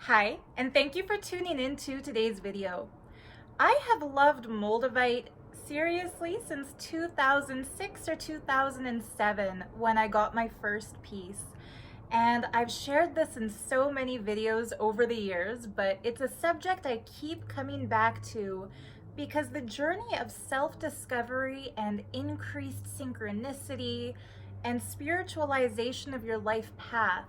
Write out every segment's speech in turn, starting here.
Hi, and thank you for tuning in to today's video. I have loved Moldavite seriously since 2006 or 2007 when I got my first piece. And I've shared this in so many videos over the years, but it's a subject I keep coming back to because the journey of self-discovery and increased synchronicity and spiritualization of your life path,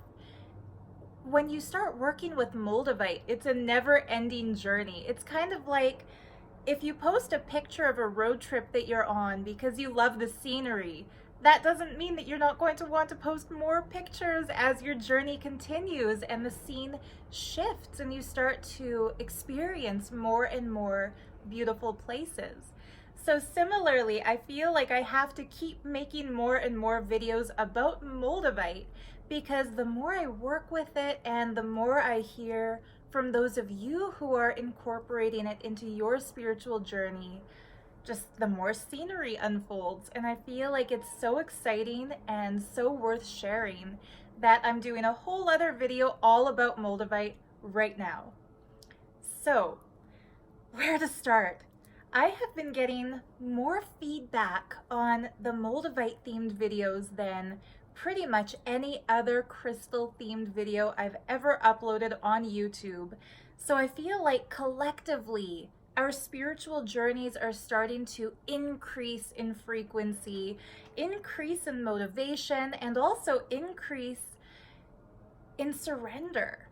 when you start working with Moldavite, it's a never-ending journey. It's kind of like if you post a picture of a road trip that you're on because you love the scenery, that doesn't mean that you're not going to want to post more pictures as your journey continues and the scene shifts and you start to experience more and more beautiful places. So similarly, I feel like I have to keep making more and more videos about Moldavite because the more I work with it and the more I hear from those of you who are incorporating it into your spiritual journey, just the more scenery unfolds. And I feel like it's so exciting and so worth sharing that I'm doing a whole other video all about Moldavite right now. So, where to start? I have been getting more feedback on the Moldavite themed videos than pretty much any other crystal themed video I've ever uploaded on YouTube. So I feel like collectively our spiritual journeys are starting to increase in frequency, increase in motivation, and also increase in surrender.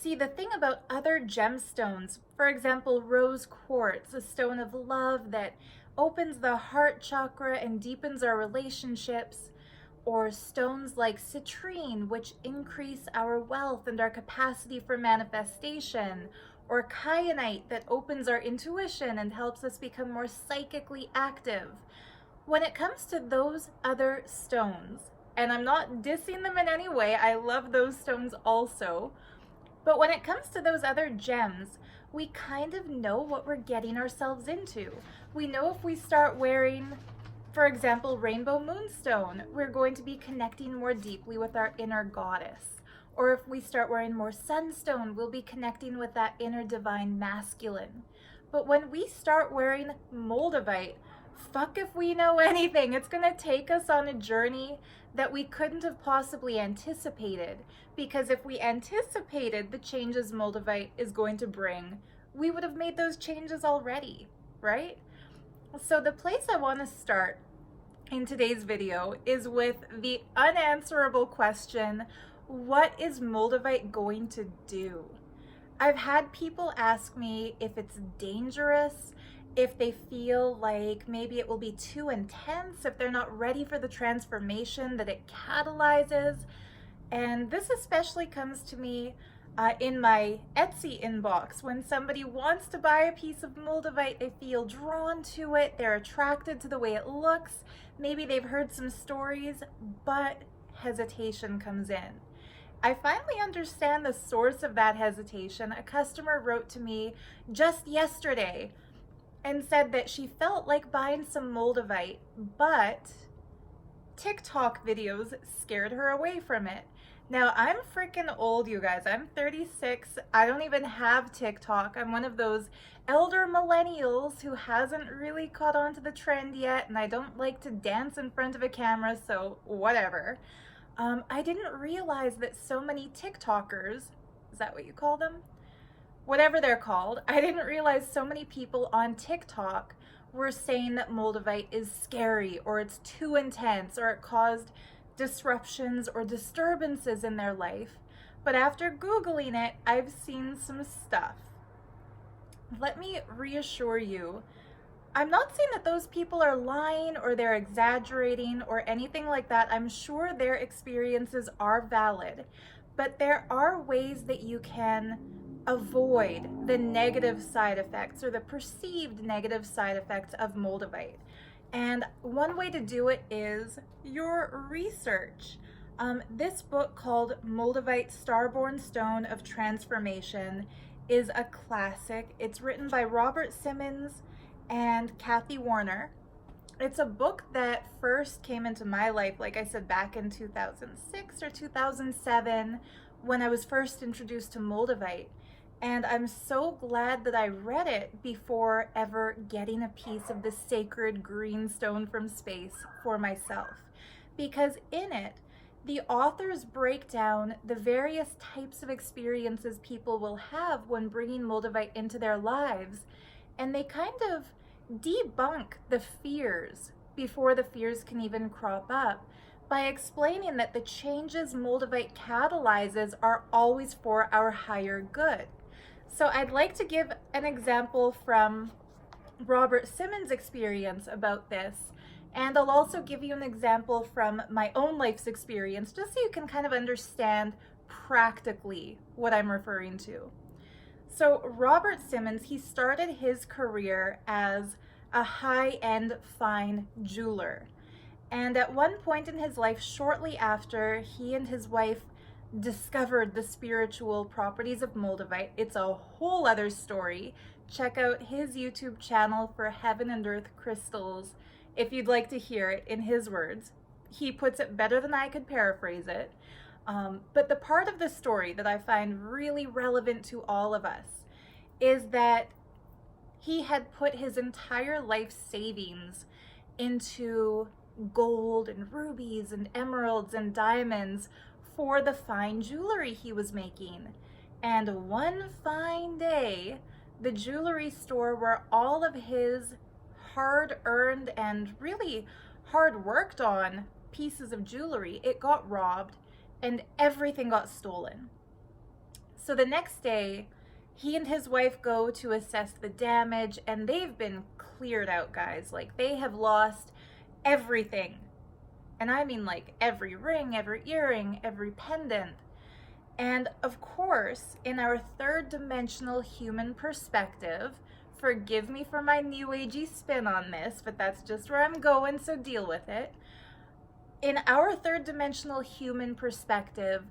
See, the thing about other gemstones, for example, rose quartz, a stone of love that opens the heart chakra and deepens our relationships, or stones like citrine, which increase our wealth and our capacity for manifestation, or kyanite that opens our intuition and helps us become more psychically active. When it comes to those other stones, and I'm not dissing them in any way, I love those stones also, but when it comes to those other gems, we kind of know what we're getting ourselves into. We know if we start wearing, for example, rainbow moonstone, we're going to be connecting more deeply with our inner goddess. Or if we start wearing more sunstone, we'll be connecting with that inner divine masculine. But when we start wearing Moldavite, fuck if we know anything. It's going to take us on a journey that we couldn't have possibly anticipated. Because if we anticipated the changes Moldavite is going to bring, we would have made those changes already, right? So the place I want to start in today's video is with the unanswerable question, what is Moldavite going to do? I've had people ask me if it's dangerous, if they feel like maybe it will be too intense, if they're not ready for the transformation that it catalyzes. And this especially comes to me in my Etsy inbox. When somebody wants to buy a piece of Moldavite, they feel drawn to it, they're attracted to the way it looks, maybe they've heard some stories, but hesitation comes in. I finally understand the source of that hesitation. A customer wrote to me just yesterday and said that she felt like buying some Moldavite, but TikTok videos scared her away from it. Now, I'm freaking old, you guys. I'm 36. I don't even have TikTok. I'm one of those elder millennials who hasn't really caught on to the trend yet, and I don't like to dance in front of a camera, so whatever. I didn't realize that so many TikTokers, is that what you call them? Whatever they're called, I didn't realize so many people on TikTok were saying that Moldavite is scary, or it's too intense, or it caused disruptions or disturbances in their life. But after Googling it, I've seen some stuff. Let me reassure you, I'm not saying that those people are lying or they're exaggerating or anything like that. I'm sure their experiences are valid, but there are ways that you can avoid the negative side effects or the perceived negative side effects of Moldavite. And one way to do it is your research. This book called Moldavite Starborn Stone of Transformation is a classic. It's written by Robert Simmons and Kathy Warner. It's a book that first came into my life, like I said, back in 2006 or 2007 when I was first introduced to Moldavite. And I'm so glad that I read it before ever getting a piece of the sacred green stone from space for myself. Because in it, the authors break down the various types of experiences people will have when bringing Moldavite into their lives, and they kind of debunk the fears before the fears can even crop up by explaining that the changes Moldavite catalyzes are always for our higher good. So I'd like to give an example from Robert Simmons' experience about this, and I'll also give you an example from my own life's experience, just so you can kind of understand practically what I'm referring to. So Robert Simmons, he started his career as a high-end fine jeweler. And at one point in his life, shortly after he and his wife discovered the spiritual properties of Moldavite, it's a whole other story. Check out his YouTube channel for Heaven and Earth Crystals if you'd like to hear it in his words. He puts it better than I could paraphrase it. But the part of the story that I find really relevant to all of us is that he had put his entire life savings into gold and rubies and emeralds and diamonds for the fine jewelry he was making. And one fine day, the jewelry store where all of his hard-earned and really hard-worked on pieces of jewelry, it got robbed and everything got stolen. So the next day, he and his wife go to assess the damage, and they've been cleared out, guys. Like, they have lost everything. And I mean like every ring, every earring, every pendant. And of course, in our third dimensional human perspective, forgive me for my new agey spin on this, but that's just where I'm going, so deal with it. In our third dimensional human perspective,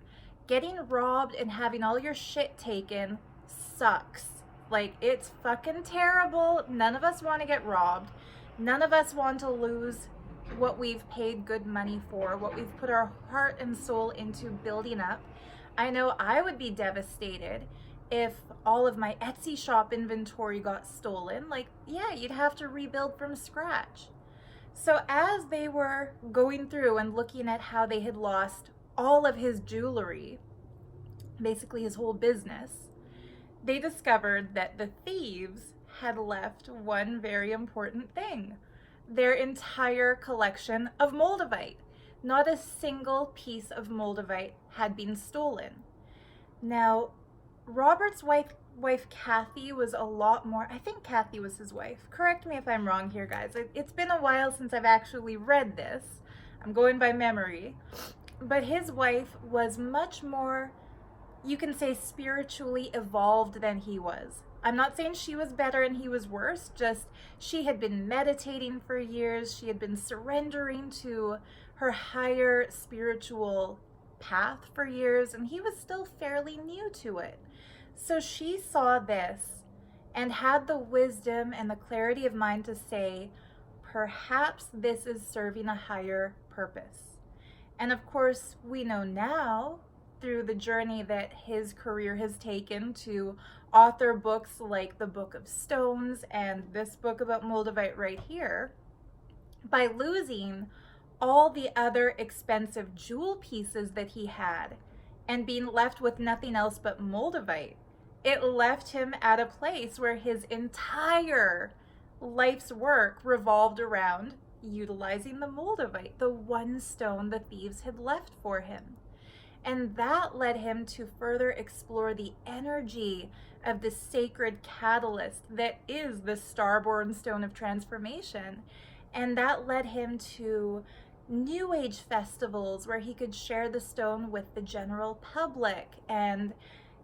getting robbed and having all your shit taken sucks. Like, it's fucking terrible. None of us want to get robbed. None of us want to lose what we've paid good money for, what we've put our heart and soul into building up. I know I would be devastated if all of my Etsy shop inventory got stolen. Like, yeah, you'd have to rebuild from scratch. So as they were going through and looking at how they had lost all of his jewelry, basically his whole business, they discovered that the thieves had left one very important thing: their entire collection of Moldavite. Not a single piece of Moldavite had been stolen. Now, Robert's wife Kathy was a lot more, I think Kathy was his wife. Correct me if I'm wrong here, guys. It's been a while since I've actually read this. I'm going by memory. But his wife was much more, you can say, spiritually evolved than he was. I'm not saying she was better and he was worse, just she had been meditating for years. She had been surrendering to her higher spiritual path for years, and he was still fairly new to it. So she saw this and had the wisdom and the clarity of mind to say, perhaps this is serving a higher purpose. And of course, we know now, through the journey that his career has taken to author books like the Book of Stones and this book about Moldavite right here, by losing all the other expensive jewel pieces that he had and being left with nothing else but Moldavite, it left him at a place where his entire life's work revolved around utilizing the Moldavite, the one stone the thieves had left for him. And that led him to further explore the energy of the sacred catalyst that is the Starborn stone of transformation. And that led him to New Age festivals where he could share the stone with the general public, and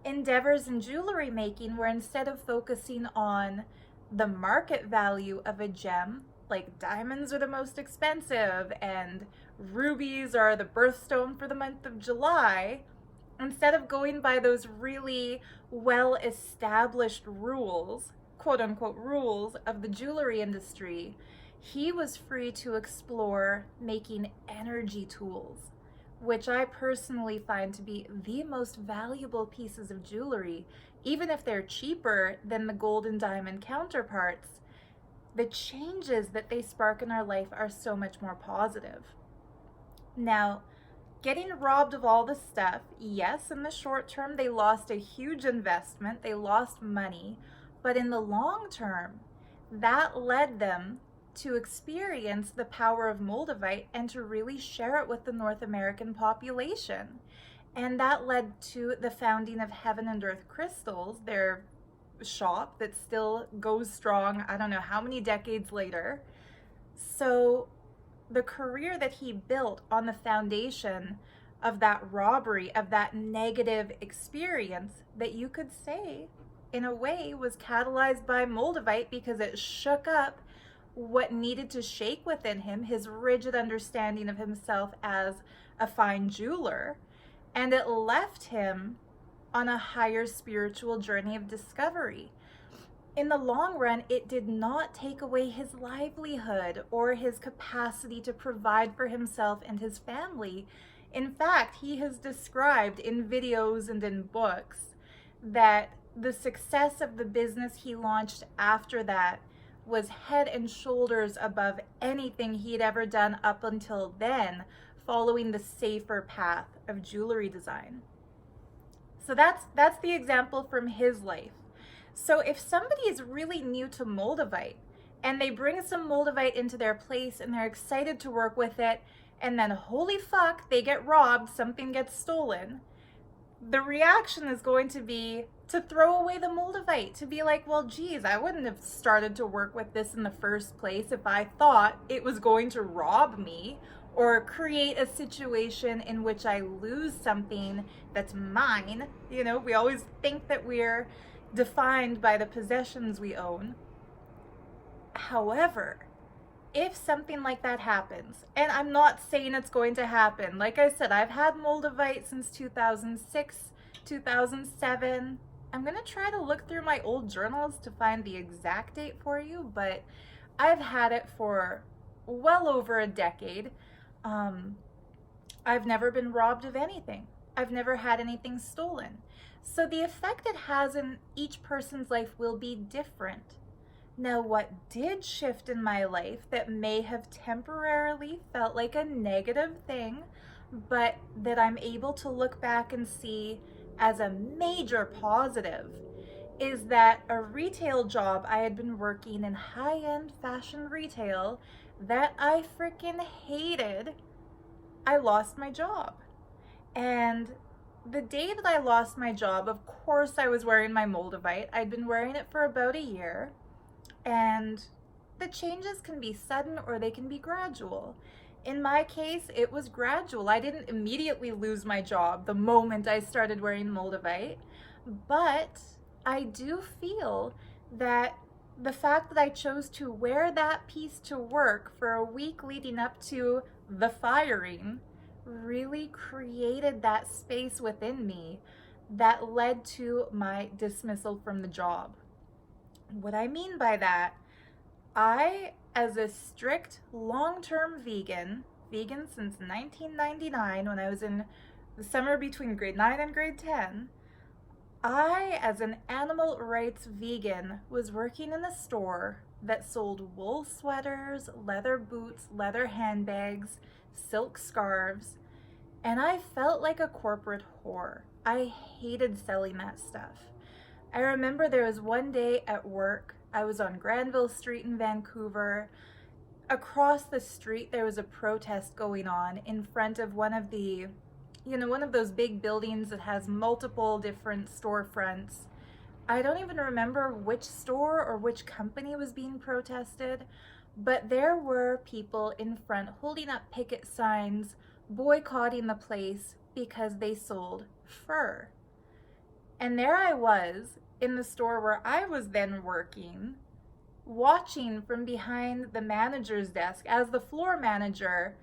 endeavors in jewelry making where instead of focusing on the market value of a gem, like diamonds are the most expensive and rubies are the birthstone for the month of July, instead of going by those really well-established rules, quote-unquote rules, of the jewelry industry, he was free to explore making energy tools, which I personally find to be the most valuable pieces of jewelry, even if they're cheaper than the gold and diamond counterparts, the changes that they spark in our life are so much more positive. Now, getting robbed of all the stuff, yes, in the short term, they lost a huge investment, they lost money, but in the long term, that led them to experience the power of Moldavite and to really share it with the North American population. And that led to the founding of Heaven and Earth Crystals, their shop that still goes strong, I don't know how many decades later. So the career that he built on the foundation of that robbery, of that negative experience, that you could say, in a way, was catalyzed by Moldavite because it shook up what needed to shake within him, his rigid understanding of himself as a fine jeweler, and it left him on a higher spiritual journey of discovery. In the long run, it did not take away his livelihood or his capacity to provide for himself and his family. In fact, he has described in videos and in books that the success of the business he launched after that was head and shoulders above anything he'd ever done up until then, following the safer path of jewelry design. So that's the example from his life. So if somebody is really new to Moldavite and they bring some Moldavite into their place and they're excited to work with it, and then holy fuck, they get robbed, something gets stolen, the reaction is going to be to throw away the Moldavite, to be like, well, geez, I wouldn't have started to work with this in the first place if I thought it was going to rob me or create a situation in which I lose something that's mine. You know, we always think that we're defined by the possessions we own. However, if something like that happens, and I'm not saying it's going to happen, like I said, I've had Moldavite since 2006, 2007. I'm going to try to look through my old journals to find the exact date for you, but I've had it for well over a decade. I've never been robbed of anything. I've never had anything stolen. So the effect it has in each person's life will be different. Now, what did shift in my life that may have temporarily felt like a negative thing, but that I'm able to look back and see as a major positive, is that a retail job I had been working in high-end fashion retail that I freaking hated, I lost my job. And the day that I lost my job, of course I was wearing my Moldavite. I'd been wearing it for about a year. And the changes can be sudden or they can be gradual. In my case, it was gradual. I didn't immediately lose my job the moment I started wearing Moldavite, but I do feel that the fact that I chose to wear that piece to work for a week leading up to the firing really created that space within me that led to my dismissal from the job. What I mean by that, I, as a strict long-term vegan since 1999, when I was in the summer between grade 9 and grade 10, I, as an animal rights vegan, was working in a store that sold wool sweaters, leather boots, leather handbags, silk scarves, and I felt like a corporate whore. I hated selling that stuff. I remember there was one day at work, I was on Granville Street in Vancouver. Across the street, there was a protest going on in front of one of the, one of those big buildings that has multiple different storefronts. I don't even remember which store or which company was being protested, but there were people in front holding up picket signs, boycotting the place because they sold fur. And there I was in the store where I was then working, watching from behind the manager's desk as the floor manager,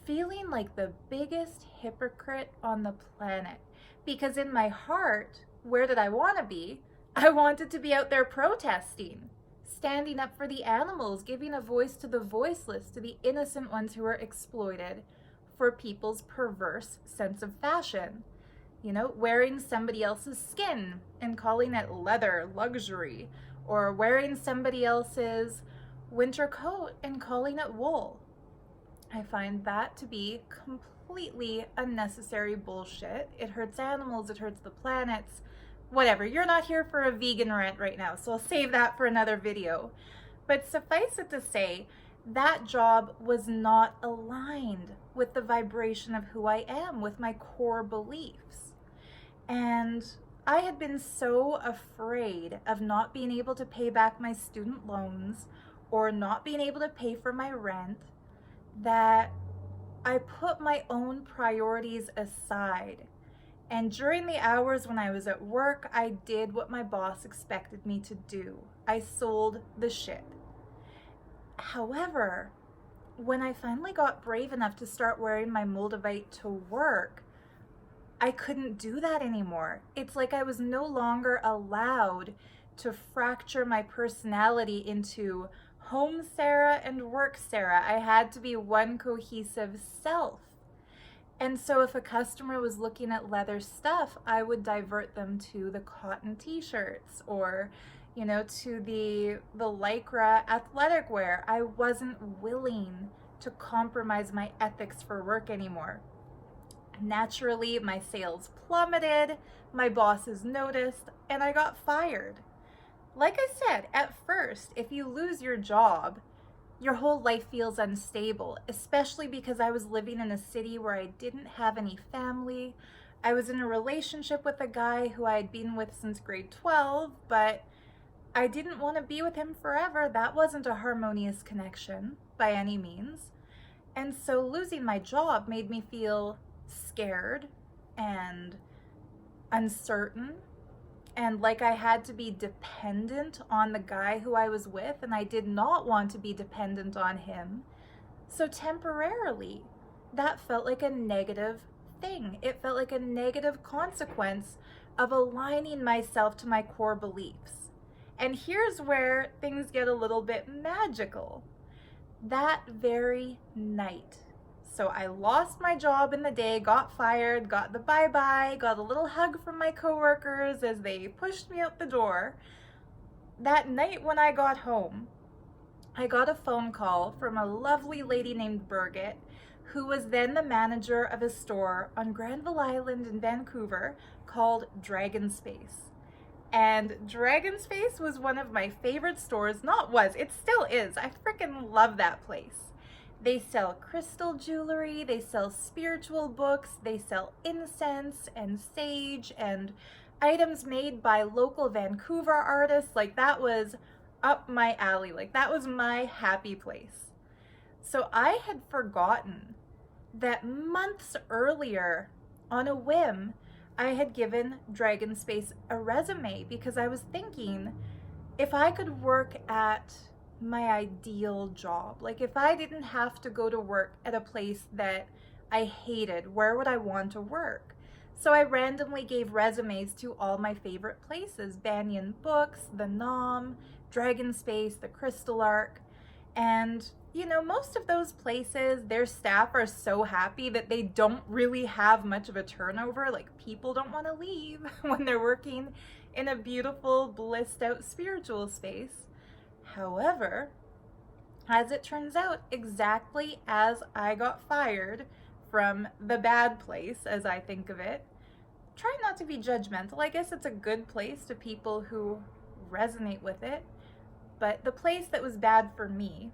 feeling like the biggest hypocrite on the planet. Because in my heart, where did I want to be? I wanted to be out there protesting, standing up for the animals, giving a voice to the voiceless, to the innocent ones who were exploited for people's perverse sense of fashion. You know, wearing somebody else's skin and calling it leather luxury, or wearing somebody else's winter coat and calling it wool. I find that to be completely unnecessary bullshit. It hurts animals, it hurts the planets, whatever. You're not here for a vegan rant right now, so I'll save that for another video. But suffice it to say, that job was not aligned with the vibration of who I am, with my core beliefs. And I had been so afraid of not being able to pay back my student loans or not being able to pay for my rent that I put my own priorities aside. And during the hours when I was at work, I did what my boss expected me to do. I sold the shit. However, when I finally got brave enough to start wearing my Moldavite to work, I couldn't do that anymore. It's like I was no longer allowed to fracture my personality into home Sarah and work Sarah. I had to be one cohesive self. And so if a customer was looking at leather stuff, I would divert them to the cotton t-shirts or, you know, to the Lycra athletic wear. I wasn't willing to compromise my ethics for work anymore. Naturally, my sales plummeted, my bosses noticed, and I got fired. Like I said, at first, if you lose your job, your whole life feels unstable, especially because I was living in a city where I didn't have any family. I was in a relationship with a guy who I had been with since grade 12, but I didn't want to be with him forever. That wasn't a harmonious connection by any means. And so losing my job made me feel scared and uncertain and like I had to be dependent on the guy who I was with, and I did not want to be dependent on him. So temporarily, that felt like a negative thing. It felt like a negative consequence of aligning myself to my core beliefs. And here's where things get a little bit magical. That very night, so I lost my job in the day, got fired, got the bye-bye, got a little hug from my coworkers as they pushed me out the door. That night when I got home, I got a phone call from a lovely lady named Birgit, who was then the manager of a store on Granville Island in Vancouver called Dragon Space. And Dragon Space was one of my favorite stores. It still is. I freaking love that place. They sell crystal jewelry, they sell spiritual books, they sell incense and sage and items made by local Vancouver artists. Like, that was up my alley. Like, that was my happy place. So I had forgotten that months earlier, on a whim, I had given Dragon Space a resume because I was thinking, if I could work at my ideal job, like if I didn't have to go to work at a place that I hated, where would I want to work? So I randomly gave resumes to all my favorite places: Banyan Books, the Nom, Dragon Space, the Crystal Arc. And you know, most of those places, their staff are so happy that they don't really have much of a turnover. Like, people don't want to leave when they're working in a beautiful, blissed out spiritual space. However, as it turns out, exactly as I got fired from the bad place, as I think of it, try not to be judgmental. I guess it's a good place to people who resonate with it. But the place that was bad for me,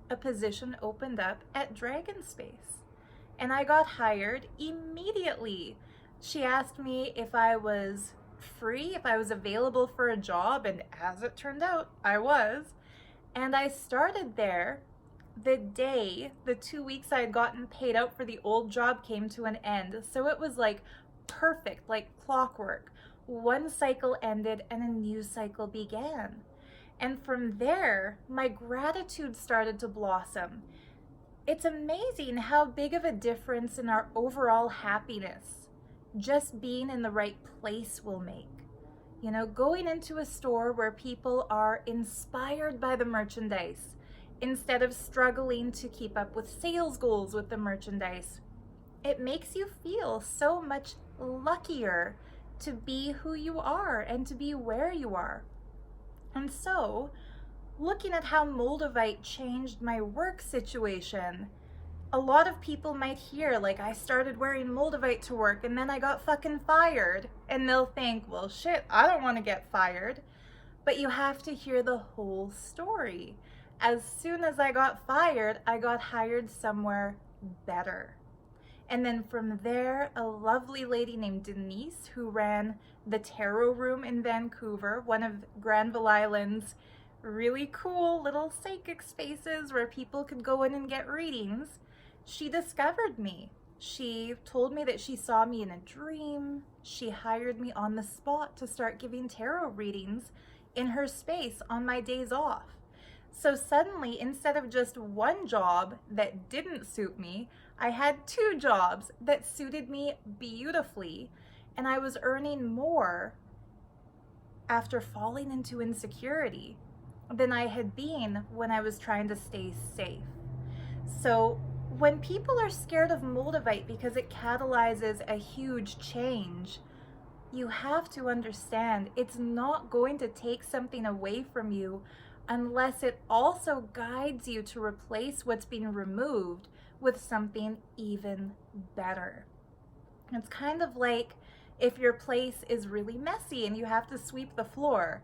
a position opened up at Dragon Space, and I got hired immediately. She asked me if I was free, if I was available for a job, and as it turned out, I was. And I started there the day the 2 weeks I had gotten paid out for the old job came to an end. So it was like perfect, like clockwork. One cycle ended and a new cycle began. And from there, my gratitude started to blossom. It's amazing how big of a difference in our overall happiness just being in the right place will make. You know, going into a store where people are inspired by the merchandise instead of struggling to keep up with sales goals with the merchandise. It makes you feel so much luckier to be who you are and to be where you are. And so, looking at how Moldavite changed my work situation, a lot of people might hear, like, I started wearing Moldavite to work and then I got fucking fired. And they'll think, well, shit, I don't want to get fired. But you have to hear the whole story. As soon as I got fired, I got hired somewhere better. And then from there, a lovely lady named Denise, who ran the Tarot Room in Vancouver, one of Granville Island's really cool little psychic spaces where people could go in and get readings, she discovered me. She told me that she saw me in a dream. She hired me on the spot to start giving tarot readings in her space on my days off. So suddenly, instead of just one job that didn't suit me, I had 2 jobs that suited me beautifully, and I was earning more after falling into insecurity than I had been when I was trying to stay safe. So when people are scared of Moldavite because it catalyzes a huge change, you have to understand it's not going to take something away from you unless it also guides you to replace what's being removed with something even better. It's kind of like if your place is really messy and you have to sweep the floor.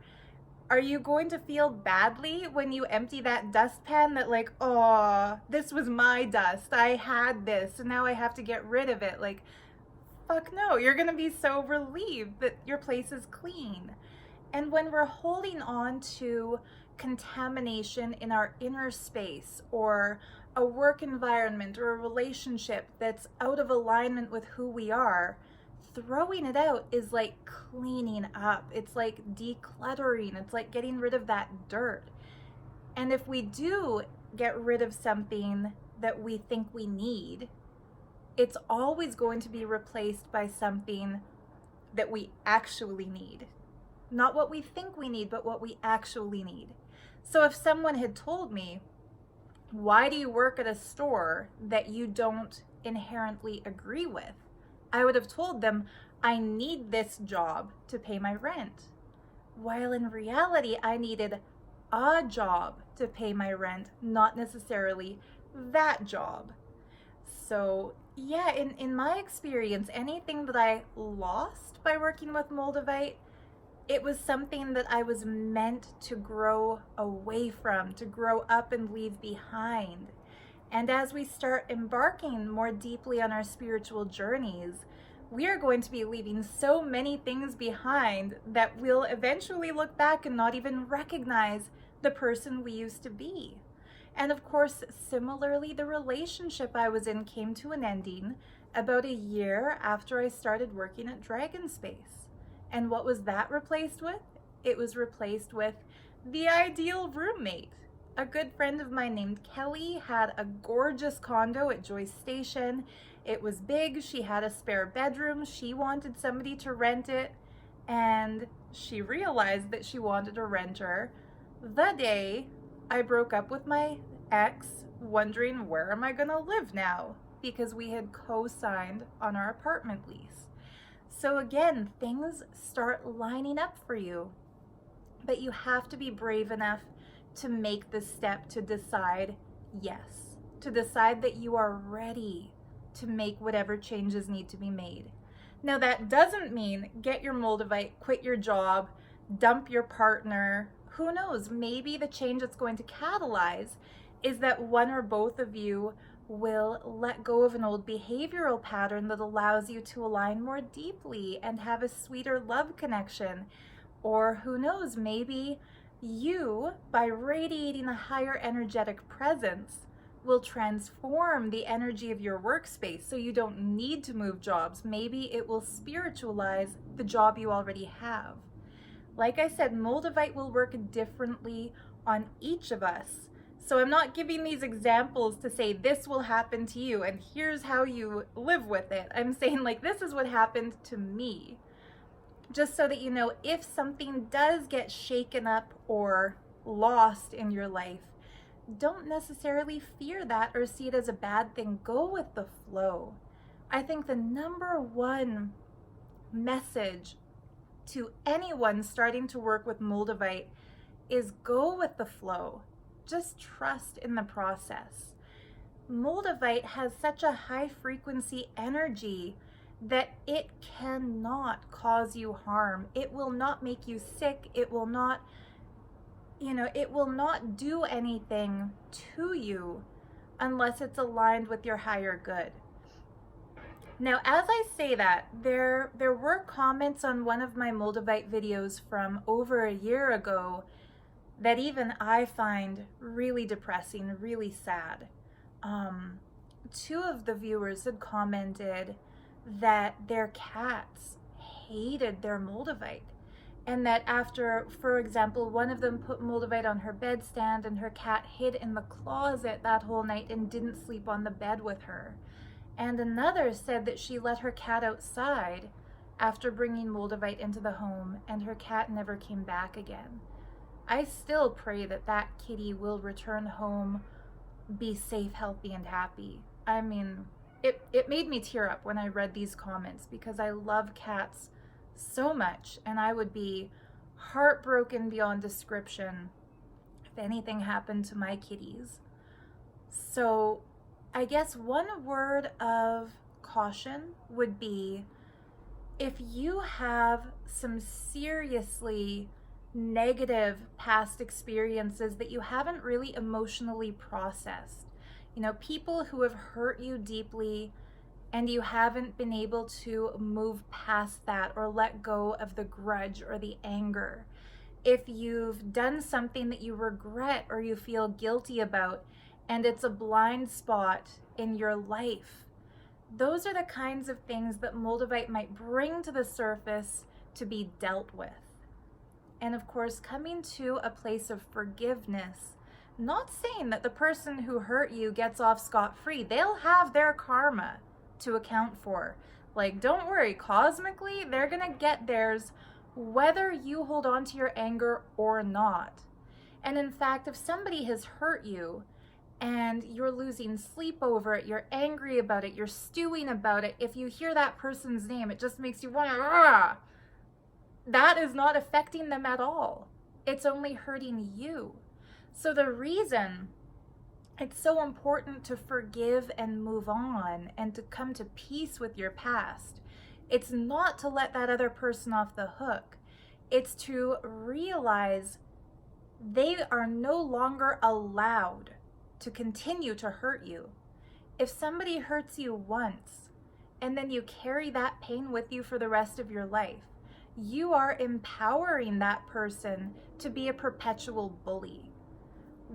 Are you going to feel badly when you empty that dustpan that, like, oh, this was my dust, I had this, and now I have to get rid of it? Like, fuck no, you're gonna be so relieved that your place is clean. And when we're holding on to contamination in our inner space, or a work environment, or a relationship that's out of alignment with who we are, throwing it out is like cleaning up. It's like decluttering. It's like getting rid of that dirt. And if we do get rid of something that we think we need, it's always going to be replaced by something that we actually need. Not what we think we need, but what we actually need. So if someone had told me, why do you work at a store that you don't inherently agree with? I would have told them, I need this job to pay my rent. While in reality, I needed a job to pay my rent, not necessarily that job. So yeah, in my experience, anything that I lost by working with Moldavite, it was something that I was meant to grow away from, to grow up and leave behind. And as we start embarking more deeply on our spiritual journeys, we are going to be leaving so many things behind that we'll eventually look back and not even recognize the person we used to be. And of course, similarly, the relationship I was in came to an ending about a year after I started working at Dragon Space. And what was that replaced with? It was replaced with the ideal roommate. A good friend of mine named Kelly had a gorgeous condo at Joyce Station. It was big. She had a spare bedroom. She wanted somebody to rent it. And she realized that she wanted a renter the day I broke up with my ex, wondering, where am I going to live now? Because we had co-signed on our apartment lease. So again, things start lining up for you. But you have to be brave enough to make the step to decide yes, to decide that you are ready to make whatever changes need to be made. Now that doesn't mean get your Moldavite, quit your job, dump your partner. Who knows, maybe the change that's going to catalyze is that one or both of you will let go of an old behavioral pattern that allows you to align more deeply and have a sweeter love connection. Or who knows, maybe you, by radiating a higher energetic presence, will transform the energy of your workspace so you don't need to move jobs. Maybe it will spiritualize the job you already have. Like I said, Moldavite will work differently on each of us. So I'm not giving these examples to say this will happen to you and here's how you live with it. I'm saying, like, this is what happened to me. Just so that you know, if something does get shaken up or lost in your life, don't necessarily fear that or see it as a bad thing. Go with the flow. I think the number one message to anyone starting to work with Moldavite is go with the flow. Just trust in the process. Moldavite has such a high frequency energy that it cannot cause you harm. It will not make you sick. It will not, it will not do anything to you unless it's aligned with your higher good. Now, as I say that, there were comments on one of my Moldavite videos from over a year ago that even I find really depressing, really sad. Two of the viewers had commented that their cats hated their Moldavite, and that after, for example, one of them put Moldavite on her bedstand and her cat hid in the closet that whole night and didn't sleep on the bed with her. And another said that she let her cat outside after bringing Moldavite into the home, and her cat never came back again. I still pray that that kitty will return home, be safe, healthy, and happy. I mean, it made me tear up when I read these comments because I love cats so much, and I would be heartbroken beyond description if anything happened to my kitties. So I guess one word of caution would be, if you have some seriously negative past experiences that you haven't really emotionally processed, people who have hurt you deeply and you haven't been able to move past that or let go of the grudge or the anger, if you've done something that you regret or you feel guilty about and it's a blind spot in your life, those are the kinds of things that Moldavite might bring to the surface to be dealt with. And of course, coming to a place of forgiveness, not saying that the person who hurt you gets off scot-free. They'll have their karma to account for. Like, don't worry, cosmically, they're gonna get theirs whether you hold on to your anger or not. And in fact, if somebody has hurt you and you're losing sleep over it, you're angry about it, you're stewing about it, if you hear that person's name, it just makes you want to, that is not affecting them at all. It's only hurting you. So the reason it's so important to forgive and move on and to come to peace with your past, it's not to let that other person off the hook. It's to realize they are no longer allowed to continue to hurt you. If somebody hurts you once and then you carry that pain with you for the rest of your life, you are empowering that person to be a perpetual bully.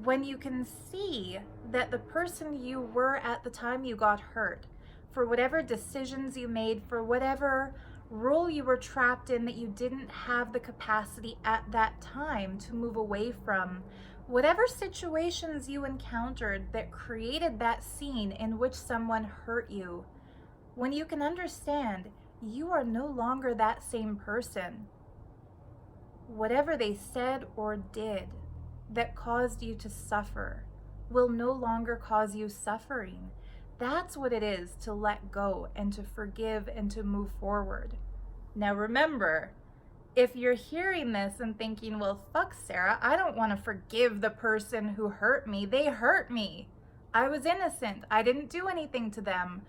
When you can see that the person you were at the time you got hurt, for whatever decisions you made, for whatever role you were trapped in that you didn't have the capacity at that time to move away from, whatever situations you encountered that created that scene in which someone hurt you, when you can understand you are no longer that same person, whatever they said or did that caused you to suffer will no longer cause you suffering. That's what it is to let go and to forgive and to move forward. Now remember, if you're hearing this and thinking, well, fuck Sarah, I don't want to forgive the person who hurt me. They hurt me. I was innocent. I didn't do anything to them.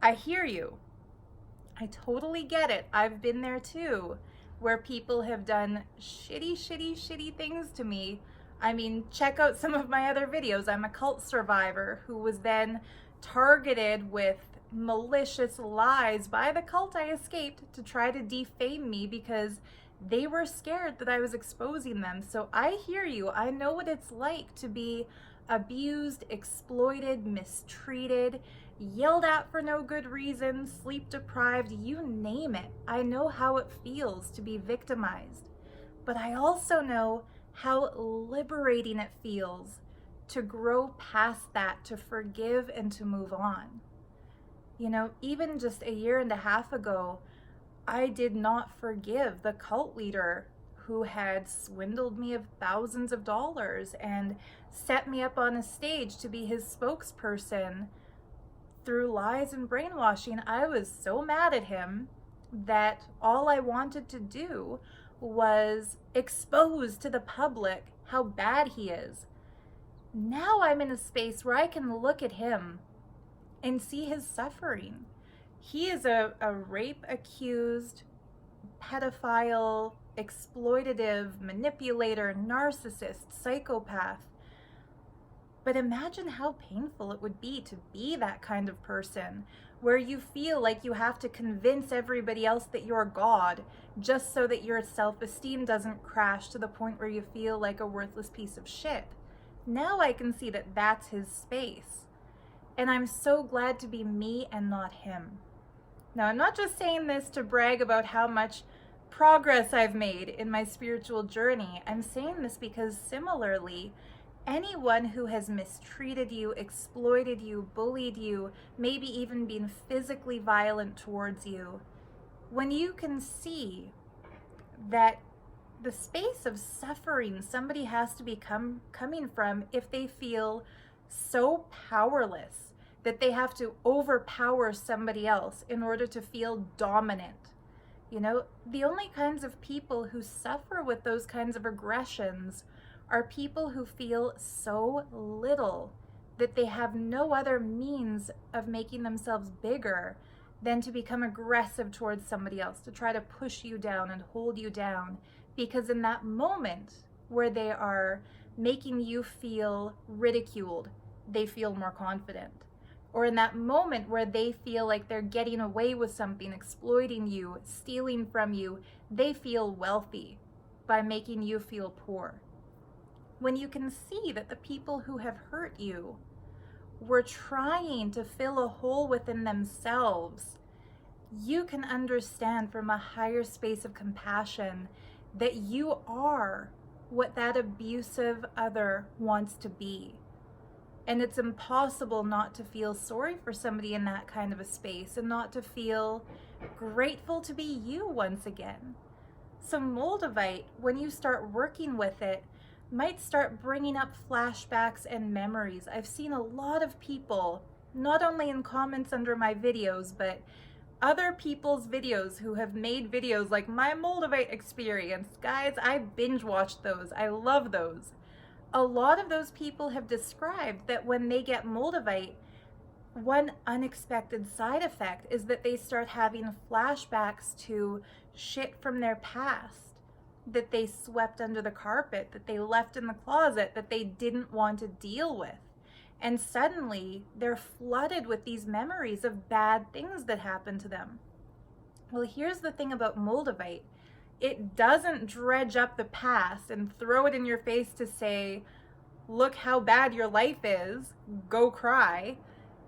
I hear you. I totally get it. I've been there too, where people have done shitty things to me. I mean, check out some of my other videos. I'm a cult survivor who was then targeted with malicious lies by the cult I escaped to try to defame me because they were scared that I was exposing them. So I hear you. I know what it's like to be abused, exploited, mistreated, yelled at for no good reason, sleep deprived, you name it. I know how it feels to be victimized. But I also know how liberating it feels to grow past that, to forgive and to move on. Even just a year and a half ago, I did not forgive the cult leader who had swindled me of thousands of dollars and set me up on a stage to be his spokesperson through lies and brainwashing. I was so mad at him that all I wanted to do was expose to the public how bad he is. Now I'm in a space where I can look at him and see his suffering. He is a rape accused, pedophile, exploitative, manipulator, narcissist, psychopath. But imagine how painful it would be to be that kind of person, where you feel like you have to convince everybody else that you're God just so that your self-esteem doesn't crash to the point where you feel like a worthless piece of shit. Now I can see that that's his space. And I'm so glad to be me and not him. Now, I'm not just saying this to brag about how much progress I've made in my spiritual journey. I'm saying this because similarly, anyone who has mistreated you, exploited you, bullied you, maybe even been physically violent towards you, when you can see that the space of suffering somebody has to be coming from if they feel so powerless that they have to overpower somebody else in order to feel dominant. You know, the only kinds of people who suffer with those kinds of aggressions are people who feel so little that they have no other means of making themselves bigger than to become aggressive towards somebody else, to try to push you down and hold you down. Because in that moment where they are making you feel ridiculed, they feel more confident. Or in that moment where they feel like they're getting away with something, exploiting you, stealing from you, they feel wealthy by making you feel poor. When you can see that the people who have hurt you were trying to fill a hole within themselves, you can understand from a higher space of compassion that you are what that abusive other wants to be. And it's impossible not to feel sorry for somebody in that kind of a space and not to feel grateful to be you once again. So Moldavite, when you start working with it, might start bringing up flashbacks and memories. I've seen a lot of people, not only in comments under my videos, but other people's videos who have made videos like my Moldavite experience. Guys, I binge watched those. I love those. A lot of those people have described that when they get Moldavite, one unexpected side effect is that they start having flashbacks to shit from their past that they swept under the carpet, that they left in the closet, that they didn't want to deal with. And suddenly they're flooded with these memories of bad things that happened to them. Well, here's the thing about Moldavite. It doesn't dredge up the past and throw it in your face to say, look how bad your life is, go cry.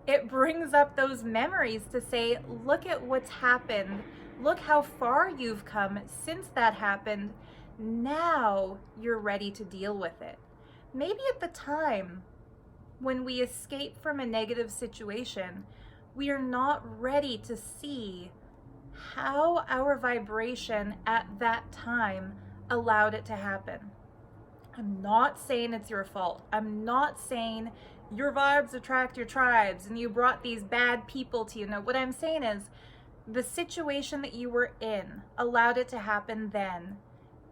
It brings up those memories to say, look at what's happened. Look how far you've come since that happened. Now you're ready to deal with it. Maybe at the time when we escape from a negative situation, we are not ready to see how our vibration at that time allowed it to happen. I'm not saying it's your fault. I'm not saying your vibes attract your tribes and you brought these bad people to you. No, what I'm saying is the situation that you were in allowed it to happen then.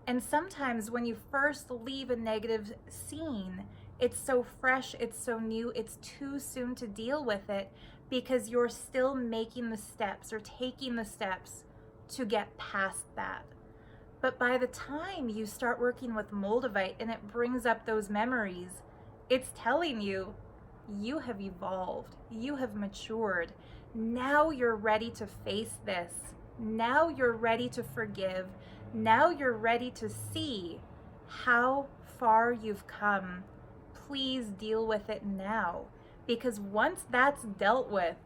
And sometimes when you first leave a negative scene, it's so fresh, it's so new, it's too soon to deal with it because you're still making the steps or taking the steps to get past that. But by the time you start working with Moldavite and it brings up those memories, it's telling you, you have evolved, you have matured. Now you're ready to face this. Now you're ready to forgive. Now you're ready to see how far you've come. Please deal with it now. Because once that's dealt with,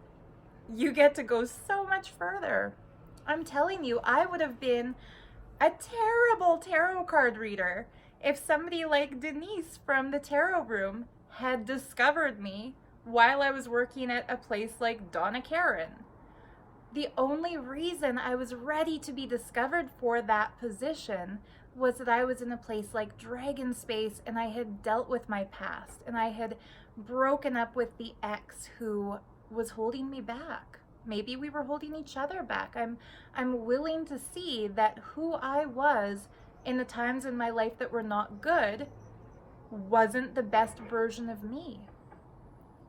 you get to go so much further. I'm telling you, I would have been a terrible tarot card reader if somebody like Denise from the tarot room had discovered me while I was working at a place like Donna Karen. The only reason I was ready to be discovered for that position was that I was in a place like Dragon Space, and I had dealt with my past, and I had broken up with the ex who was holding me back. Maybe we were holding each other back. I'm willing to see that who I was in the times in my life that were not good wasn't the best version of me.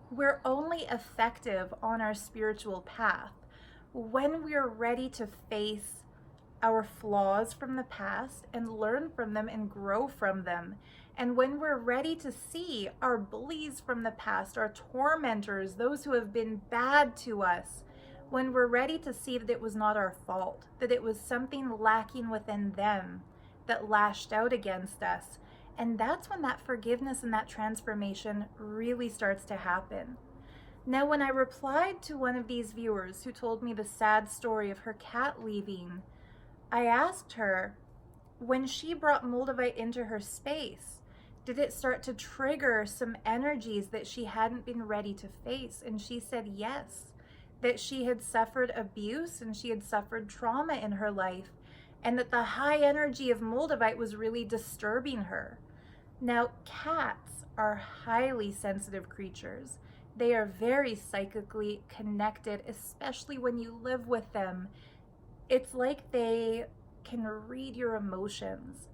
We're only effective on our spiritual path when we're ready to face our flaws from the past and learn from them and grow from them. And when we're ready to see our bullies from the past, our tormentors, those who have been bad to us, when we're ready to see that it was not our fault, that it was something lacking within them that lashed out against us. And that's when that forgiveness and that transformation really starts to happen. Now, when I replied to one of these viewers who told me the sad story of her cat leaving, I asked her, when she brought Moldavite into her space, did it start to trigger some energies that she hadn't been ready to face? And she said yes, that she had suffered abuse and she had suffered trauma in her life, and that the high energy of Moldavite was really disturbing her. Now, cats are highly sensitive creatures. They are very psychically connected, especially when you live with them. It's like they can read your emotions.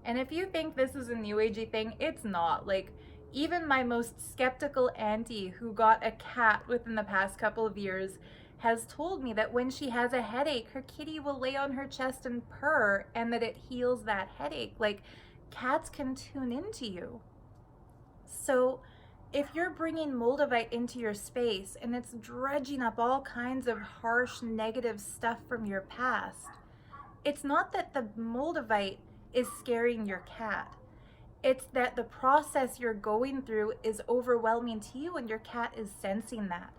And if you think this is a new agey thing, it's not. Like, even my most skeptical auntie who got a cat within the past couple of years has told me that when she has a headache, her kitty will lay on her chest and purr, and that it heals that headache. Like, cats can tune into you. So if you're bringing Moldavite into your space and it's dredging up all kinds of harsh, negative stuff from your past, it's not that the Moldavite is scaring your cat. It's that the process you're going through is overwhelming to you, and your cat is sensing that.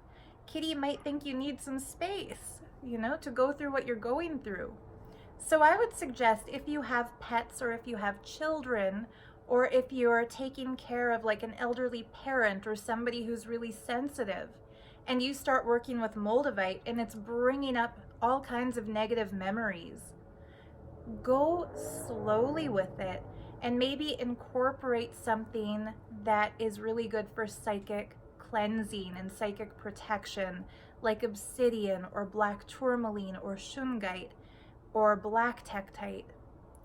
Kitty might think you need some space, to go through what you're going through. So I would suggest, if you have pets or if you have children, or if you're taking care of like an elderly parent or somebody who's really sensitive, and you start working with Moldavite and it's bringing up all kinds of negative memories, go slowly with it and maybe incorporate something that is really good for psychic cleansing and psychic protection, like obsidian or black tourmaline or shungite or black tektite,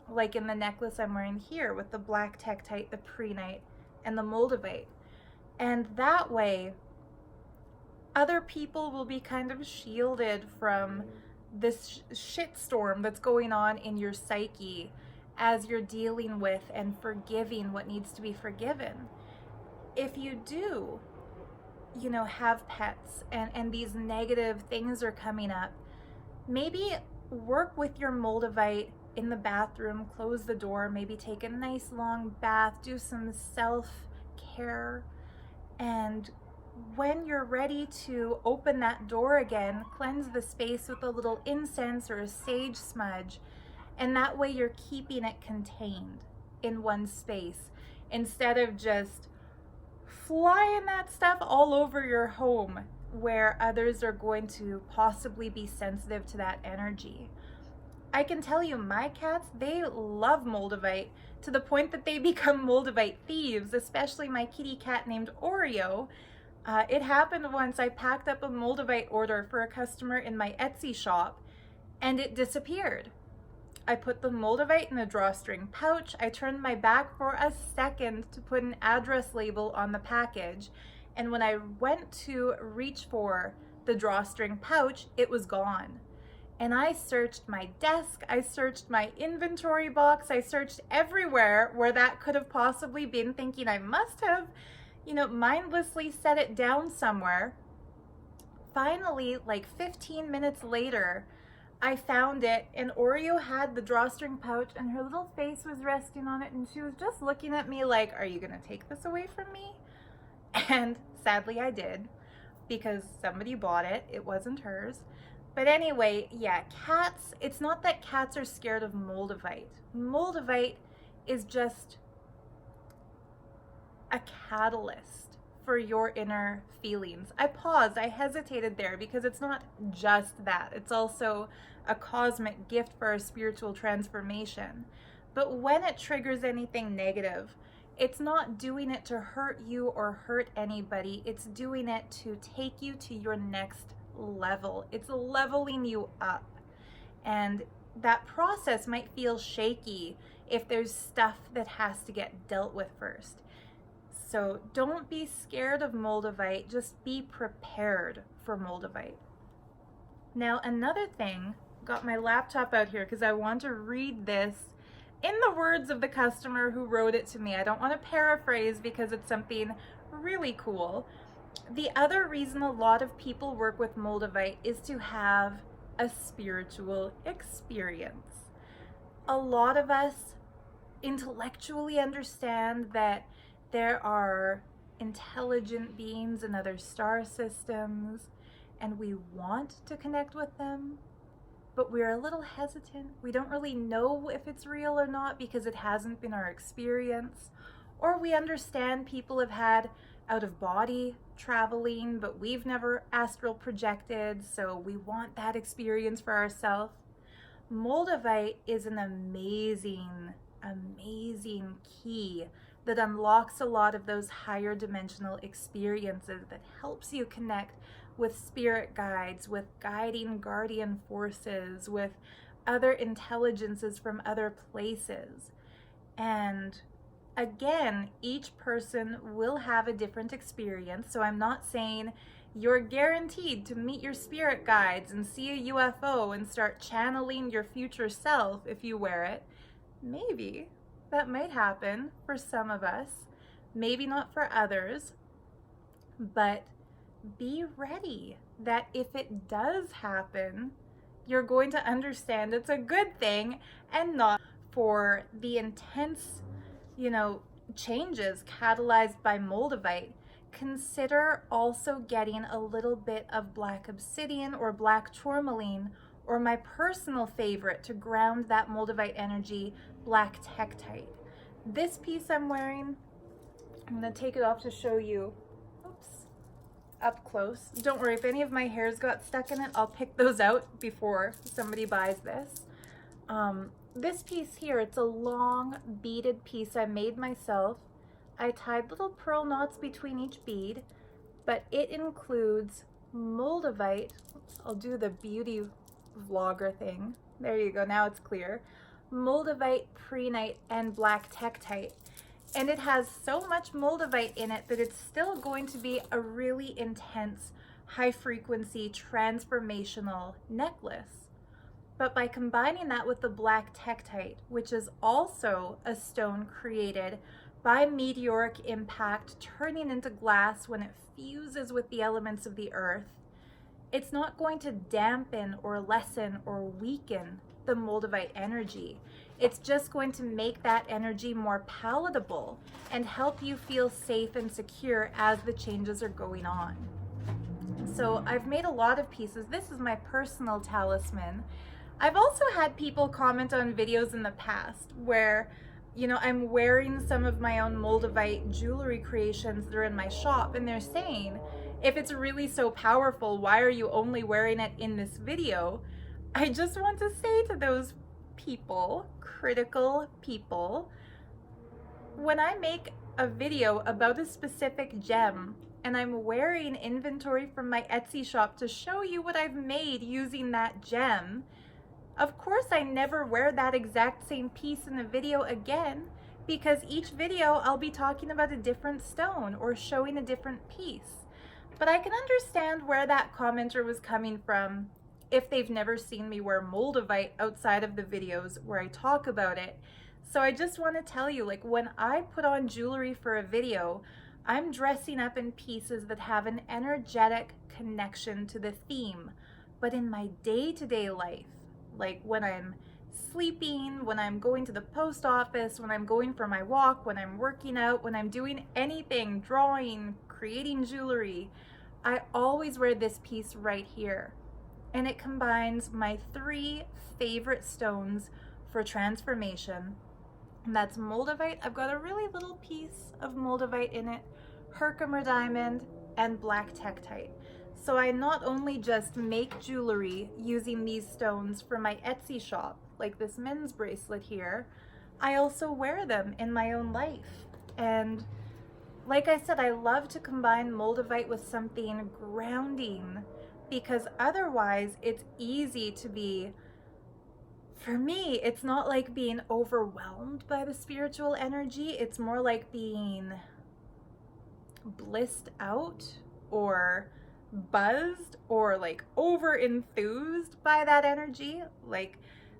like in the necklace I'm wearing here with the black tektite, the prehnite, and the Moldavite. And that way, other people will be kind of shielded from this shitstorm that's going on in your psyche as you're dealing with and forgiving what needs to be forgiven. If you do, have pets and these negative things are coming up, maybe work with your Moldavite in the bathroom, close the door, maybe take a nice long bath, do some self-care, and when you're ready to open that door again, cleanse the space with a little incense or a sage smudge, and that way you're keeping it contained in one space instead of just flying that stuff all over your home where others are going to possibly be sensitive to that energy. I can tell you, my cats, they love Moldavite to the point that they become Moldavite thieves, especially my kitty cat named Oreo. It happened once. I packed up a Moldavite order for a customer in my Etsy shop and it disappeared. I put the Moldavite in a drawstring pouch. I turned my back for a second to put an address label on the package. And when I went to reach for the drawstring pouch, it was gone. And I searched my desk, I searched my inventory box, I searched everywhere where that could have possibly been, thinking I must have, mindlessly set it down somewhere. Finally, like 15 minutes later, I found it, and Oreo had the drawstring pouch and her little face was resting on it, and she was just looking at me like, are you gonna take this away from me? And sadly I did, because somebody bought it. It wasn't hers. But anyway, yeah, cats, it's not that cats are scared of Moldavite. Moldavite is just a catalyst for your inner feelings. I paused, I hesitated there because it's not just that. It's also a cosmic gift for our spiritual transformation. But when it triggers anything negative, it's not doing it to hurt you or hurt anybody. It's doing it to take you to your next level. It's leveling you up. And that process might feel shaky if there's stuff that has to get dealt with first. So don't be scared of Moldavite, just be prepared for Moldavite. Now, another thing, got my laptop out here because I want to read this in the words of the customer who wrote it to me. I don't want to paraphrase because it's something really cool. The other reason a lot of people work with Moldavite is to have a spiritual experience. A lot of us intellectually understand that there are intelligent beings in other star systems, and we want to connect with them, but we're a little hesitant. We don't really know if it's real or not because it hasn't been our experience. Or we understand people have had out-of-body traveling, but we've never astral projected, so we want that experience for ourselves. Moldavite is an amazing key that unlocks a lot of those higher dimensional experiences, that helps you connect with spirit guides, with guiding guardian forces, with other intelligences from other places. And again, each person will have a different experience, so I'm not saying you're guaranteed to meet your spirit guides and see a UFO and start channeling your future self if you wear it. Maybe that might happen for some of us, maybe not for others, but be ready that if it does happen, you're going to understand it's a good thing and not for the intense, changes catalyzed by Moldavite. Consider also getting a little bit of black obsidian or black tourmaline, or my personal favorite to ground that Moldavite energy, black tektite. This piece I'm wearing, I'm going to take it off to show you. Oops. Up close. Don't worry, if any of my hairs got stuck in it, I'll pick those out before somebody buys this. This piece here, it's a long beaded piece I made myself. I tied little pearl knots between each bead, but it includes Moldavite. I'll do the beauty vlogger thing. There you go, now it's clear. Moldavite, prehnite, and black tektite. And it has so much Moldavite in it that it's still going to be a really intense, high frequency, transformational necklace. But by combining that with the black tektite, which is also a stone created by meteoric impact, turning into glass when it fuses with the elements of the earth, it's not going to dampen or lessen or weaken the Moldavite energy. It's just going to make that energy more palatable and help you feel safe and secure as the changes are going on. So I've made a lot of pieces. This is my personal talisman. I've also had people comment on videos in the past where, I'm wearing some of my own Moldavite jewelry creations that are in my shop, and they're saying, if it's really so powerful, why are you only wearing it in this video? I just want to say to those people, critical people, when I make a video about a specific gem and I'm wearing inventory from my Etsy shop to show you what I've made using that gem, of course I never wear that exact same piece in a video again, because each video I'll be talking about a different stone or showing a different piece. But I can understand where that commenter was coming from if they've never seen me wear Moldavite outside of the videos where I talk about it. So I just want to tell you, when I put on jewelry for a video, I'm dressing up in pieces that have an energetic connection to the theme. But in my day-to-day life, like when I'm sleeping, when I'm going to the post office, when I'm going for my walk, when I'm working out, when I'm doing anything, drawing, creating jewelry, I always wear this piece right here. And it combines my 3 favorite stones for transformation. And that's Moldavite. I've got a really little piece of Moldavite in it, Herkimer diamond, and black tektite. So I not only just make jewelry using these stones for my Etsy shop, like this men's bracelet here, I also wear them in my own life. And like I said, I love to combine Moldavite with something grounding, because otherwise it's easy to be, for me, it's not like being overwhelmed by the spiritual energy. It's more like being blissed out or buzzed or like over enthused by that energy. Like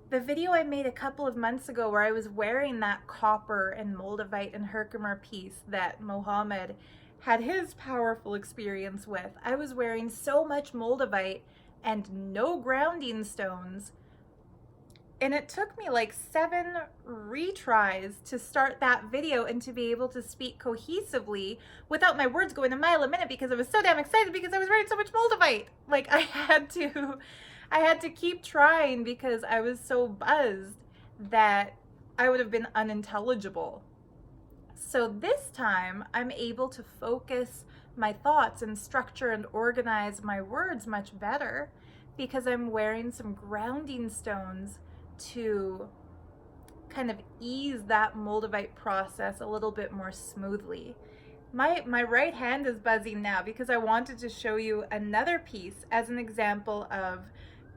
the video I made a couple of months ago where I was wearing that copper and Moldavite and Herkimer piece that Mohammed had his powerful experience with. I was wearing so much Moldavite and no grounding stones. And it took me like 7 retries to start that video and to be able to speak cohesively without my words going a mile a minute, because I was so damn excited because I was wearing so much Moldavite. Like I had to keep trying because I was so buzzed that I would have been unintelligible. So this time I'm able to focus my thoughts and structure and organize my words much better because I'm wearing some grounding stones to kind of ease that Moldavite process a little bit more smoothly. My right hand is buzzing now because I wanted to show you another piece as an example of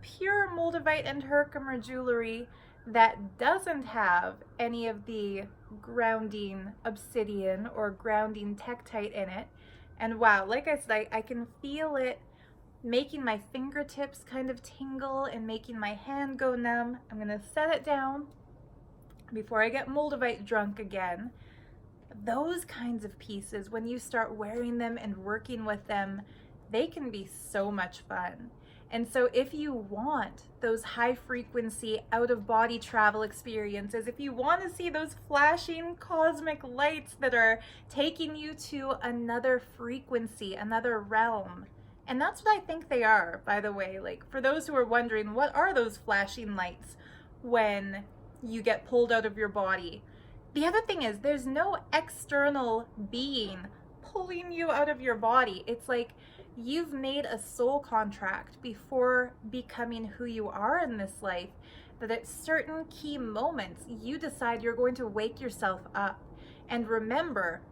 pure Moldavite and Herkimer jewelry that doesn't have any of the grounding obsidian or grounding tektite in it. And wow, like I said, I can feel it making my fingertips kind of tingle and making my hand go numb. I'm gonna set it down before I get Moldavite drunk again. Those kinds of pieces, when you start wearing them and working with them, they can be so much fun. And so if you want those high frequency out of body travel experiences, if you want to see those flashing cosmic lights that are taking you to another frequency, another realm, and that's what I think they are, by the way. Like, for those who are wondering, what are those flashing lights when you get pulled out of your body? The other thing is, there's no external being pulling you out of your body. It's like you've made a soul contract before becoming who you are in this life, that at certain key moments, you decide you're going to wake yourself up. And remember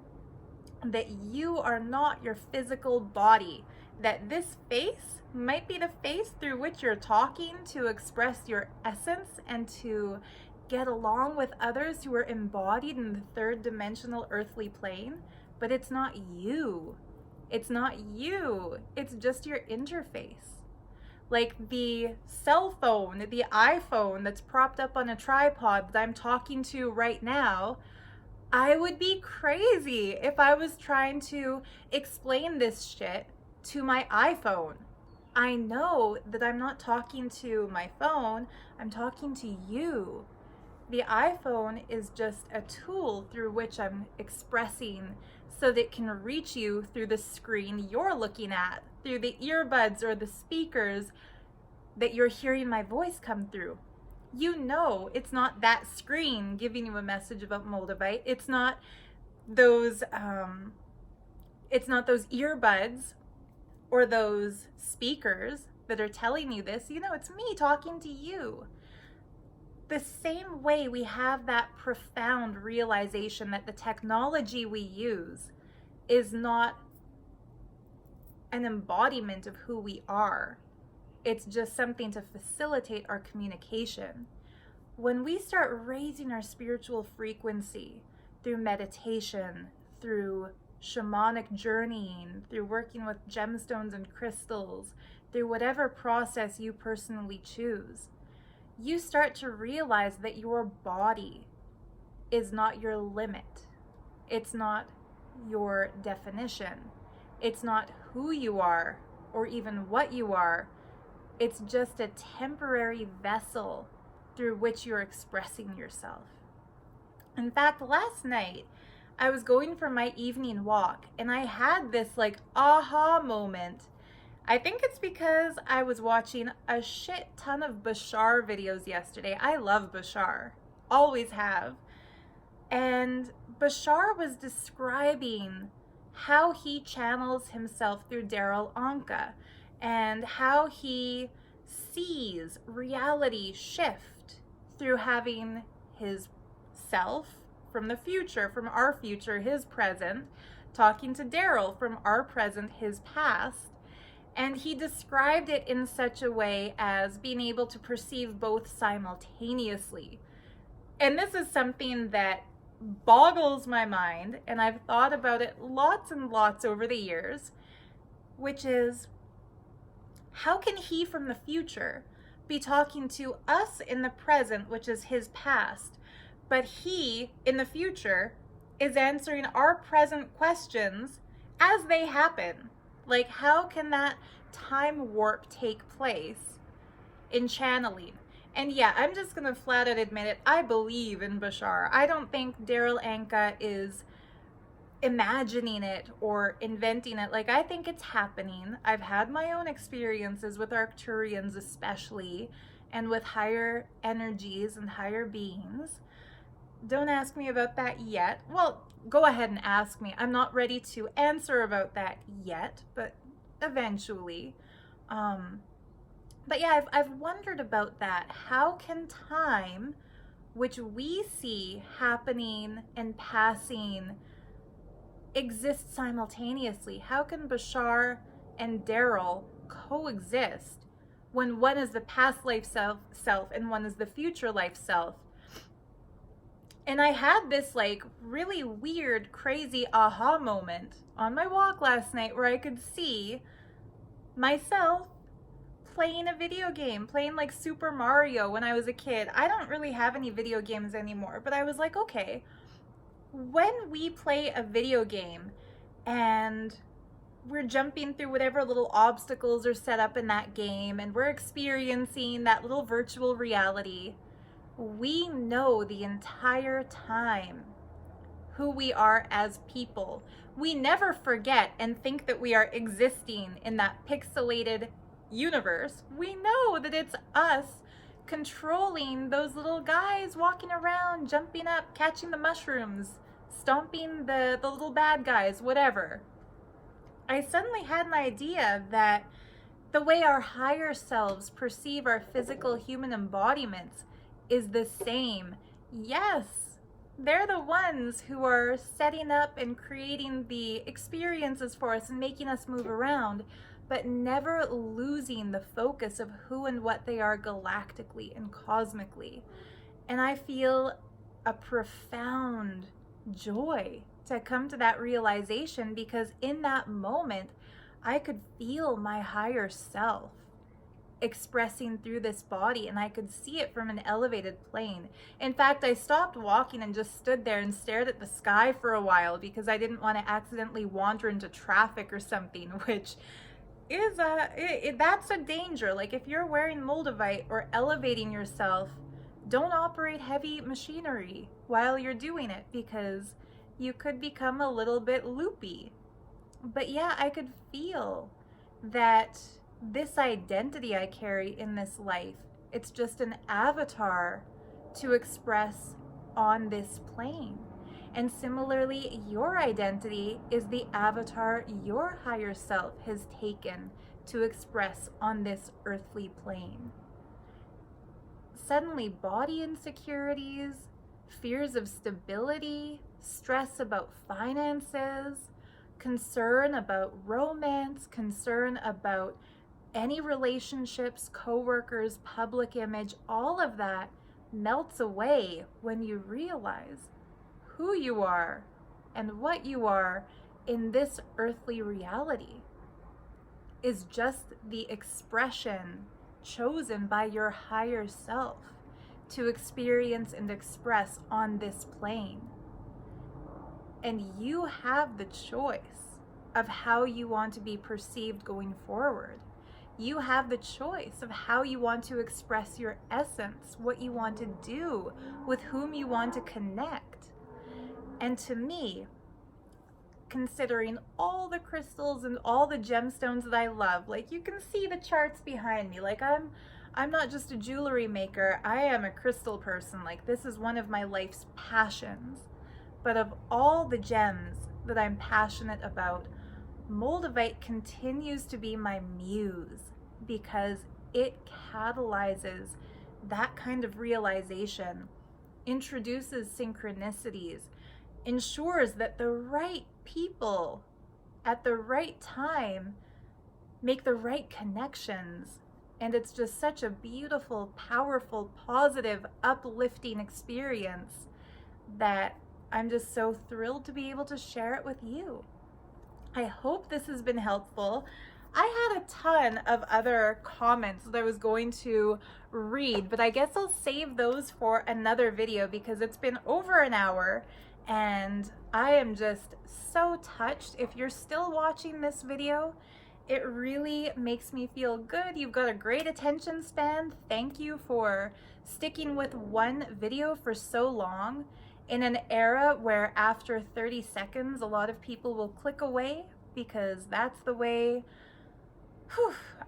that you are not your physical body, that this face might be the face through which you're talking to express your essence and to get along with others who are embodied in the third dimensional earthly plane, but it's not you. It's not you. It's just your interface. Like the cell phone, the iPhone that's propped up on a tripod that I'm talking to right now, I would be crazy if I was trying to explain this shit to my iPhone. I know that I'm not talking to my phone, I'm talking to you. The iPhone is just a tool through which I'm expressing so that it can reach you through the screen you're looking at, through the earbuds or the speakers that you're hearing my voice come through. You know it's not that screen giving you a message about Moldavite. It's not those earbuds or those speakers that are telling you this. You know, it's me talking to you. The same way we have that profound realization that the technology we use is not an embodiment of who we are. It's just something to facilitate our communication. When we start raising our spiritual frequency through meditation, through shamanic journeying, through working with gemstones and crystals, through whatever process you personally choose, you start to realize that your body is not your limit. It's not your definition. It's not who you are or even what you are. It's just a temporary vessel through which you're expressing yourself. In fact, last night, I was going for my evening walk and I had this like aha moment. I think it's because I was watching a shit ton of Bashar videos yesterday. I love Bashar, always have. And Bashar was describing how he channels himself through Daryl Anka and how he sees reality shift through having his himself from the future, from our future, his present, talking to Daryl from our present, his past. And he described it in such a way as being able to perceive both simultaneously. And this is something that boggles my mind, and I've thought about it lots and lots over the years, which is, how can he from the future be talking to us in the present, which is his past, but he in the future is answering our present questions as they happen? Like, how can that time warp take place in channeling? And yeah, I'm just gonna flat out admit it, I believe in Bashar. I don't think Daryl Anka is imagining it or inventing it. Like, I think it's happening. I've had my own experiences with Arcturians especially, and with higher energies and higher beings. Don't ask me about that yet. Well, go ahead and ask me. I'm not ready to answer about that yet, but eventually. But yeah, I've wondered about that. How can time, which we see happening and passing, exist simultaneously? How can Bashar and Daryl coexist when one is the past life self and one is the future life self? And I had this like really weird, crazy aha moment on my walk last night where I could see myself playing a video game, playing like Super Mario when I was a kid. I don't really have any video games anymore, but I was like, okay, when we play a video game and we're jumping through whatever little obstacles are set up in that game and we're experiencing that little virtual reality, we know the entire time who we are as people. We never forget and think that we are existing in that pixelated universe. We know that it's us controlling those little guys walking around, jumping up, catching the mushrooms, stomping the little bad guys, whatever. I suddenly had an idea that the way our higher selves perceive our physical human embodiments is the same. Yes, they're the ones who are setting up and creating the experiences for us and making us move around, but never losing the focus of who and what they are galactically and cosmically. And I feel a profound joy to come to that realization, because in that moment, I could feel my higher self expressing through this body, and I could see it from an elevated plane. In fact, I stopped walking and just stood there and stared at the sky for a while because I didn't want to accidentally wander into traffic or something, which is that's a danger. Like, if you're wearing Moldavite or elevating yourself, don't operate heavy machinery while you're doing it, because you could become a little bit loopy. But yeah, I could feel that this identity I carry in this life, it's just an avatar to express on this plane. And similarly, your identity is the avatar your higher self has taken to express on this earthly plane. Suddenly, body insecurities, fears of stability, stress about finances, concern about romance, concern about any relationships, coworkers, public image, all of that melts away when you realize who you are and what you are in this earthly reality is just the expression chosen by your higher self to experience and express on this plane. And you have the choice of how you want to be perceived going forward. You have the choice of how you want to express your essence, what you want to do, with whom you want to connect. And to me, considering all the crystals and all the gemstones that I love, like, you can see the charts behind me. Like, I'm not just a jewelry maker, I am a crystal person. Like, this is one of my life's passions. But of all the gems that I'm passionate about, Moldavite continues to be my muse, because it catalyzes that kind of realization introduces synchronicities, ensures that the right people at the right time make the right connections. And it's just such a beautiful, powerful, positive, uplifting experience that I'm just so thrilled to be able to share it with you. I hope this has been helpful. I had a ton of other comments that I was going to read, but I guess I'll save those for another video because it's been over an hour and I am just so touched. If you're still watching this video, it really makes me feel good. You've got a great attention span. Thank you for sticking with one video for so long in an era where after 30 seconds, a lot of people will click away because that's the way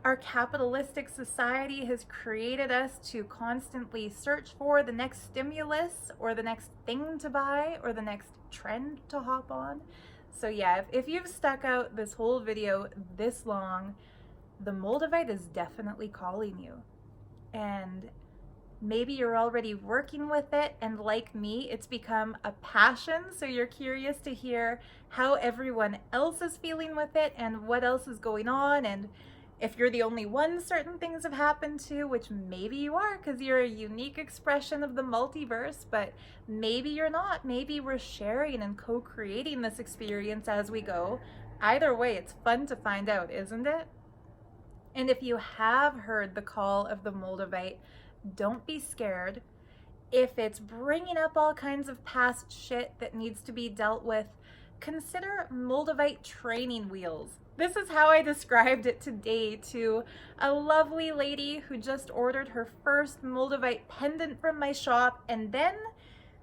our capitalistic society has created us to constantly search for the next stimulus or the next thing to buy or the next trend to hop on. So yeah, if you've stuck out this whole video this long, the Moldavite is definitely calling you. And maybe you're already working with it, and like me, it's become a passion, so you're curious to hear how everyone else is feeling with it and what else is going on, and if you're the only one certain things have happened to, which maybe you are because you're a unique expression of the multiverse, but maybe you're not. Maybe we're sharing and co-creating this experience as we go. Either way, it's fun to find out, isn't it? And if you have heard the call of the Moldavite, don't be scared. If it's bringing up all kinds of past shit that needs to be dealt with, consider Moldavite training wheels. This is how I described it today to a lovely lady who just ordered her first Moldavite pendant from my shop, and then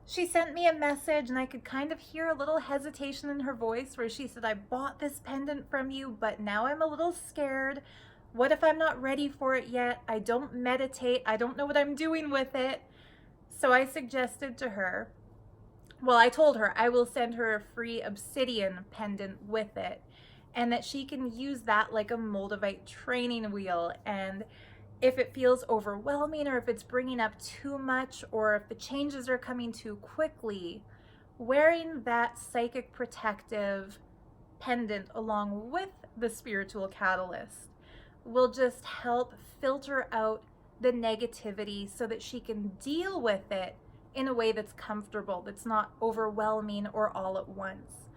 she sent me a message and I could kind of hear a little hesitation in her voice where she said, I bought this pendant from you, but now I'm a little scared. What if I'm not ready for it yet? I don't meditate. I don't know what I'm doing with it. So I suggested to her, well, I told her I will send her a free obsidian pendant with it, and that she can use that like a Moldavite training wheel. And if it feels overwhelming, or if it's bringing up too much, or if the changes are coming too quickly, wearing that psychic protective pendant along with the spiritual catalyst will just help filter out the negativity so that she can deal with it in a way that's comfortable, that's not overwhelming or all at once.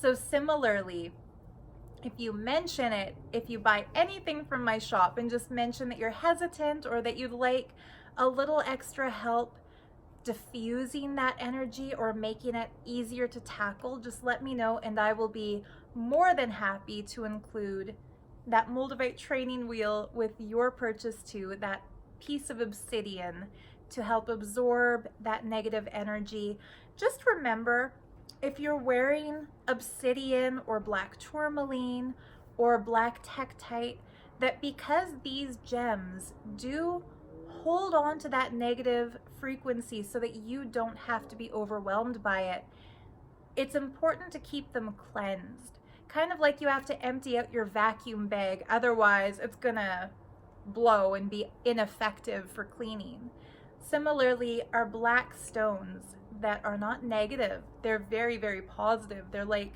So similarly, if you mention it, if you buy anything from my shop and just mention that you're hesitant or that you'd like a little extra help diffusing that energy or making it easier to tackle, just let me know and I will be more than happy to include that Moldavite training wheel with your purchase too, that piece of obsidian to help absorb that negative energy. Just remember, if you're wearing obsidian or black tourmaline or black tektite, that because these gems do hold on to that negative frequency so that you don't have to be overwhelmed by it, it's important to keep them cleansed. Kind of like you have to empty out your vacuum bag, otherwise it's gonna blow and be ineffective for cleaning. Similarly, our black stones that are not negative, they're very, very positive. They're like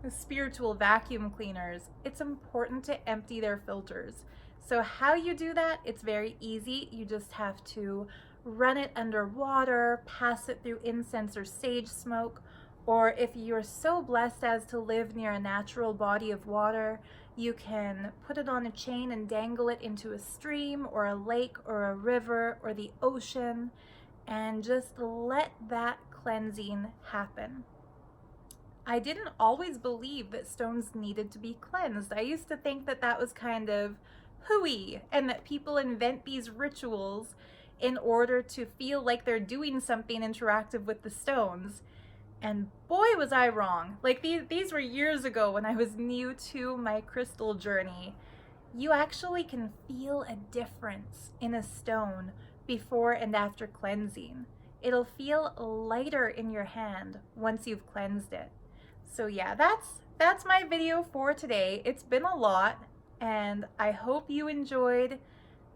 spiritual vacuum cleaners. It's important to empty their filters. So how you do that, it's very easy. You just have to run it under water, pass it through incense or sage smoke, or if you're so blessed as to live near a natural body of water, you can put it on a chain and dangle it into a stream or a lake or a river or the ocean, and just let that cleansing happen. I didn't always believe that stones needed to be cleansed. I used to think that that was kind of hooey and that people invent these rituals in order to feel like they're doing something interactive with the stones. And boy, was I wrong. Like these were years ago when I was new to my crystal journey. You actually can feel a difference in a stone before and after cleansing. It'll feel lighter in your hand once you've cleansed it. So yeah, that's my video for today. It's been a lot, and I hope you enjoyed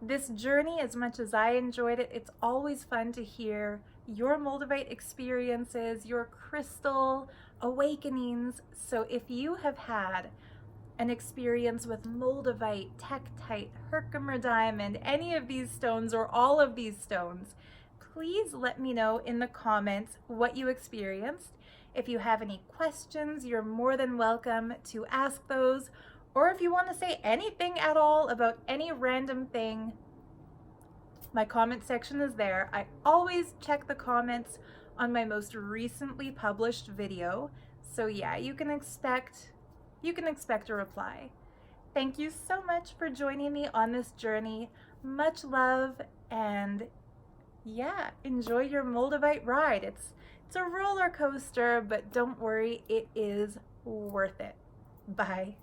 this journey as much as I enjoyed it. It's always fun to hear your Moldavite experiences, your crystal awakenings. So if you have had an experience with Moldavite, Tektite, Herkimer diamond, any of these stones or all of these stones, please let me know in the comments what you experienced. If you have any questions, you're more than welcome to ask those. Or if you want to say anything at all about any random thing, my comment section is there. I always check the comments on my most recently published video. So yeah, you can expect a reply. Thank you so much for joining me on this journey. Much love, and yeah, enjoy your Moldavite ride. It's a roller coaster, but don't worry, it is worth it. Bye.